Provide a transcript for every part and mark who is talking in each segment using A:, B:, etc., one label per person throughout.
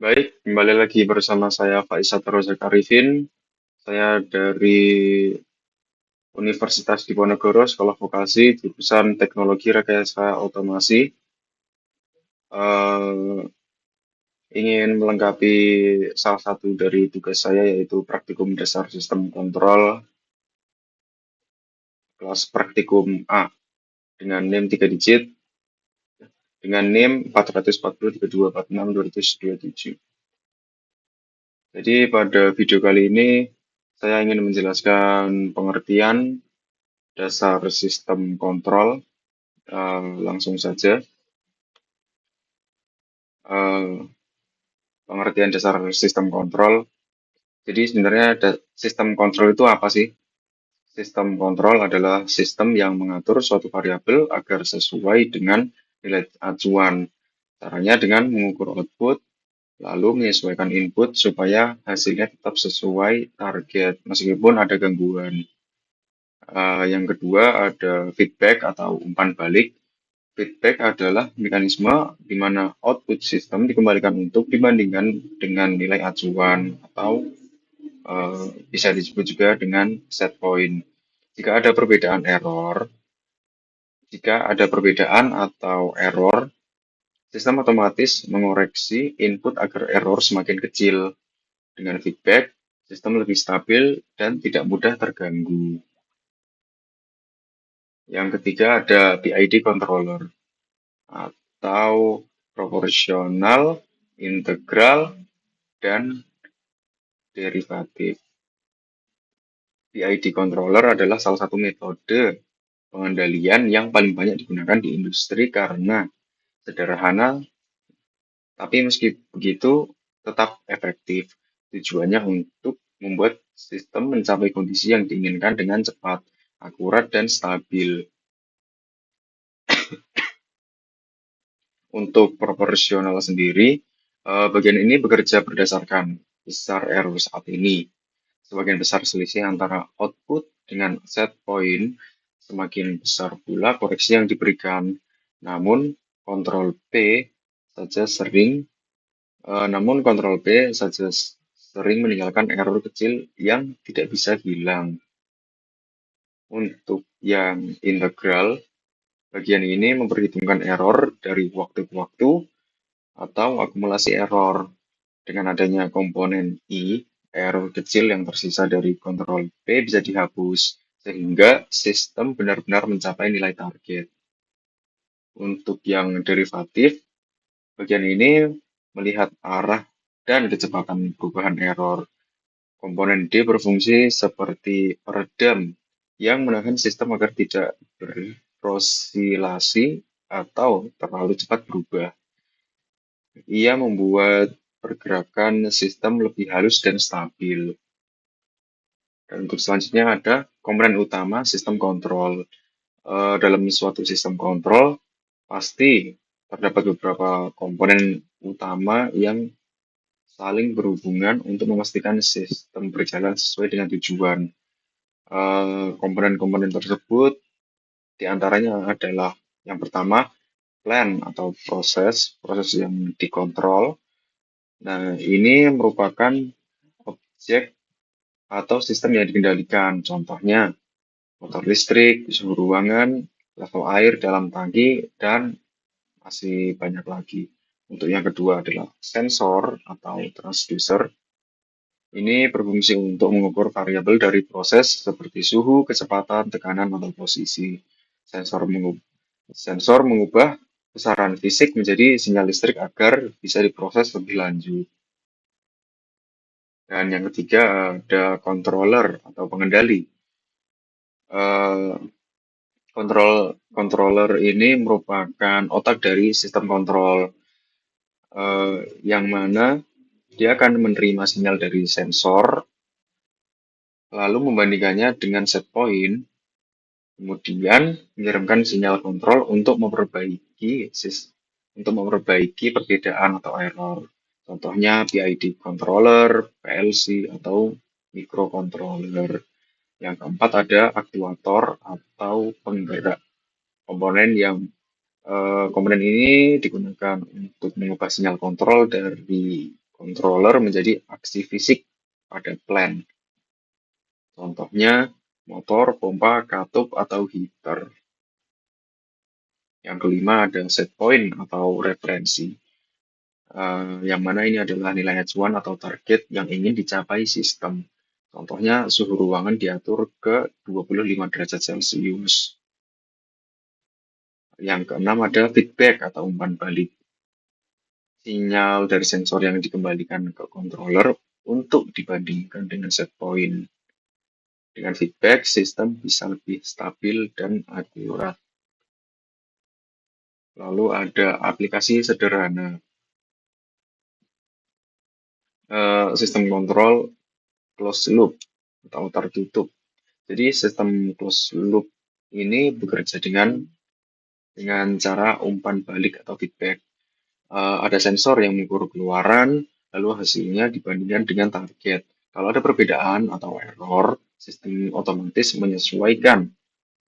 A: Baik, kembali lagi bersama saya Faisal Rozak Arifin. Saya dari Universitas Diponegoro, Sekolah Vokasi, jurusan Teknologi Rekayasa Otomasi. Eh, Ingin melengkapi salah satu dari tugas saya yaitu praktikum dasar sistem kontrol kelas praktikum A dengan NIM 3 digit dengan NIM 440 3246 2027. Jadi pada video kali ini saya ingin menjelaskan pengertian dasar sistem kontrol. Langsung saja, eh, pengertian dasar sistem kontrol. Jadi sebenarnya sistem kontrol itu apa sih? Sistem kontrol adalah sistem yang mengatur suatu variabel agar sesuai dengan nilai acuan. Caranya dengan mengukur output, lalu menyesuaikan input supaya hasilnya tetap sesuai target meskipun ada gangguan. Yang kedua ada feedback atau umpan balik. Feedback adalah mekanisme di mana output sistem dikembalikan untuk dibandingkan dengan nilai acuan atau bisa disebut juga dengan set point. Jika ada perbedaan error, jika ada perbedaan atau error, sistem otomatis mengoreksi input agar error semakin kecil. Dengan feedback, sistem lebih stabil dan tidak mudah terganggu. Yang ketiga ada PID controller atau proporsional, integral, dan derivatif. PID controller adalah salah satu metode pengendalian yang paling banyak digunakan di industri karena sederhana, tapi meski begitu tetap efektif. Tujuannya untuk membuat sistem mencapai kondisi yang diinginkan dengan cepat, akurat, dan stabil. Untuk proporsional sendiri, bagian ini bekerja berdasarkan besar error saat ini. Semakin besar selisih antara output dengan set point, semakin besar pula koreksi yang diberikan. Namun, kontrol P saja sering, namun kontrol P saja sering meninggalkan error kecil yang tidak bisa hilang. Untuk yang integral, bagian ini memperhitungkan error dari waktu ke waktu atau akumulasi error. Dengan adanya komponen I, error kecil yang tersisa dari kontrol P bisa dihapus, sehingga sistem benar-benar mencapai nilai target. Untuk yang derivatif, bagian ini melihat arah dan kecepatan perubahan error. Komponen D berfungsi seperti peredam yang menahan sistem agar tidak berosilasi atau terlalu cepat berubah. Ia membuat pergerakan sistem lebih halus dan stabil. Dan untuk selanjutnya ada komponen utama sistem kontrol. Dalam suatu sistem kontrol, pasti terdapat beberapa komponen utama yang saling berhubungan untuk memastikan sistem berjalan sesuai dengan tujuan. Komponen-komponen tersebut diantaranya adalah yang pertama, plan atau proses yang dikontrol. Nah, ini merupakan objek atau sistem yang dikendalikan. Contohnya, motor listrik, suhu ruangan, level air dalam tangki, dan masih banyak lagi. Untuk yang kedua adalah sensor atau transducer. Ini berfungsi untuk mengukur variabel dari proses seperti suhu, kecepatan, tekanan, atau posisi. Sensor mengubah besaran fisik menjadi sinyal listrik agar bisa diproses lebih lanjut. Dan yang ketiga ada controller atau pengendali. Eh, controller ini merupakan otak dari sistem kontrol, yang mana dia akan menerima sinyal dari sensor, lalu membandingkannya dengan set point, kemudian mengirimkan sinyal kontrol untuk memperbaiki perbedaan atau error. Contohnya PID controller, PLC, atau microcontroller. Yang keempat ada aktuator atau penggerak. Komponen ini digunakan untuk mengubah sinyal kontrol dari controller menjadi aksi fisik pada plant. Contohnya motor, pompa, katup, atau heater. Yang kelima ada set point atau referensi. Yang mana ini adalah nilai H1 atau target yang ingin dicapai sistem. Contohnya suhu ruangan diatur ke 25 derajat Celcius. Yang keenam ada feedback atau umpan balik. Sinyal dari sensor yang dikembalikan ke controller untuk dibandingkan dengan set point. Dengan feedback, sistem bisa lebih stabil dan akurat. Lalu ada aplikasi sederhana. Sistem kontrol closed loop atau tertutup. Jadi sistem closed loop ini bekerja dengan cara umpan balik atau feedback. Ada sensor yang mengukur keluaran, lalu hasilnya dibandingkan dengan target. Kalau ada perbedaan atau error, sistem otomatis menyesuaikan.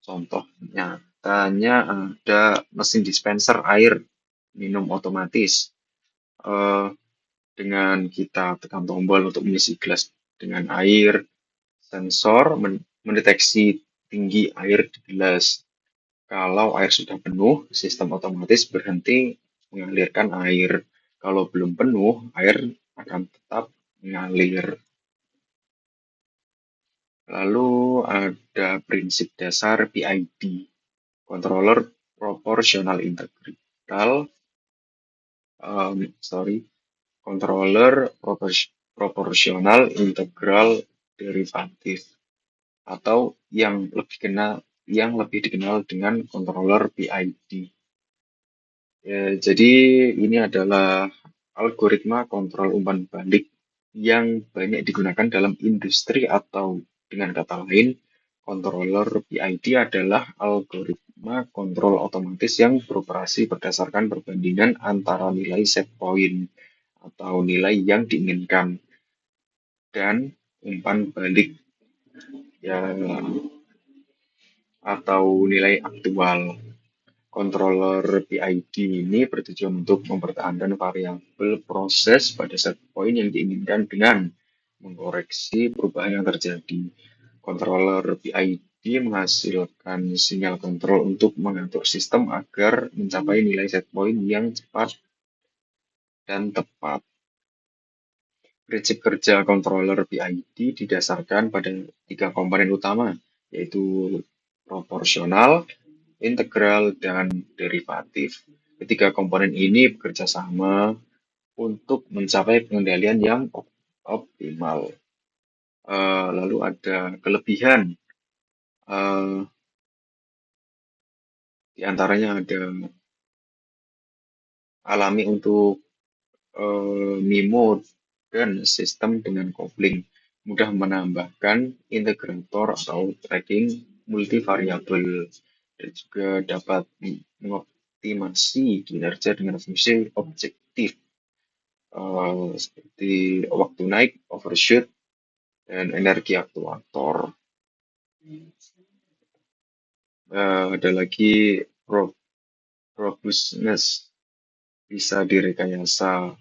A: Contoh nyatanya ada mesin dispenser air minum otomatis. Dengan kita tekan tombol untuk mengisi gelas dengan air, sensor mendeteksi tinggi air di gelas. Kalau air sudah penuh, sistem otomatis berhenti mengalirkan air. Kalau belum penuh, air akan tetap mengalir. Lalu ada prinsip dasar PID, controller proportional integral, controller proporsional integral derivatif, atau yang lebih dikenal dengan controller PID. Jadi ini adalah algoritma kontrol umpan balik yang banyak digunakan dalam industri, atau dengan kata lain, controller PID adalah algoritma kontrol otomatis yang beroperasi berdasarkan perbandingan antara nilai set point atau nilai yang diinginkan dan umpan balik ya atau nilai aktual. Controller PID ini bertujuan untuk mempertahankan variabel proses pada set point yang diinginkan dengan mengoreksi perubahan yang terjadi. Controller PID menghasilkan sinyal kontrol untuk mengatur sistem agar mencapai nilai set point yang cepat dan tepat. Prinsip kerja controller PID didasarkan pada 3 komponen utama, yaitu proporsional, integral, dan derivatif. Ketiga komponen ini bekerja sama untuk mencapai pengendalian yang optimal. Lalu ada kelebihan, di antaranya ada alami untuk MIMO dan sistem dengan kopling, mudah menambahkan integrator atau tracking multivariabel, dan juga dapat mengoptimasi kinerja dengan fungsi objektif seperti waktu naik, overshoot, dan energi aktuator. Ada lagi robustness, bisa direkayasa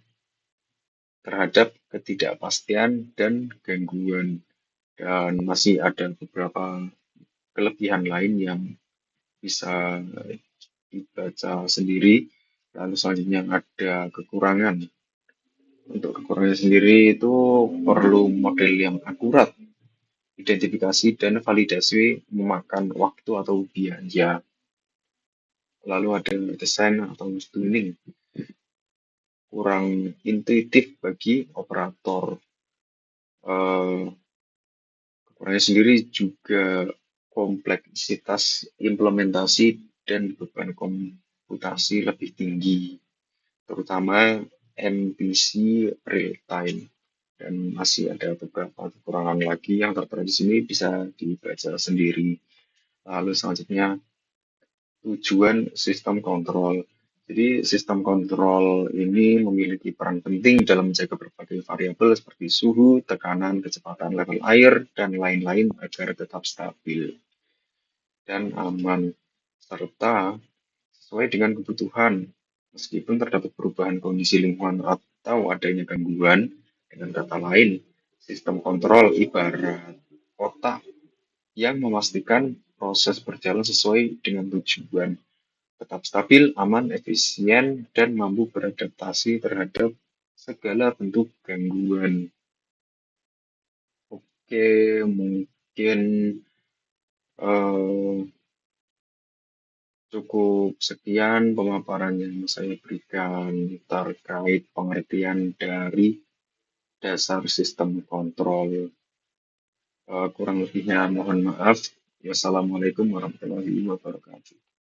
A: terhadap ketidakpastian dan gangguan, dan masih ada beberapa kelebihan lain yang bisa dibaca sendiri. Lalu selanjutnya ada kekurangan. Untuk kekurangan sendiri itu perlu model yang akurat, identifikasi dan validasi memakan waktu atau biaya. Lalu ada desain atau tuning, kurang intuitif bagi operator. Kekurangannya sendiri juga kompleksitas implementasi dan beban komputasi lebih tinggi, terutama MPC real time. Dan masih ada beberapa kekurangan lagi yang tertera di sini, bisa dibaca sendiri. Lalu selanjutnya tujuan sistem kontrol. Jadi sistem kontrol ini memiliki peran penting dalam menjaga berbagai variabel seperti suhu, tekanan, kecepatan level air, dan lain-lain agar tetap stabil dan aman, serta sesuai dengan kebutuhan meskipun terdapat perubahan kondisi lingkungan atau adanya gangguan. Dengan kata lain, sistem kontrol ibarat otak yang memastikan proses berjalan sesuai dengan tujuan, tetap stabil, aman, efisien, dan mampu beradaptasi terhadap segala bentuk gangguan. Oke, mungkin eh, cukup sekian pemaparan yang saya berikan terkait pengertian dari dasar sistem kontrol. Kurang lebihnya mohon maaf. Wassalamualaikum warahmatullahi wabarakatuh.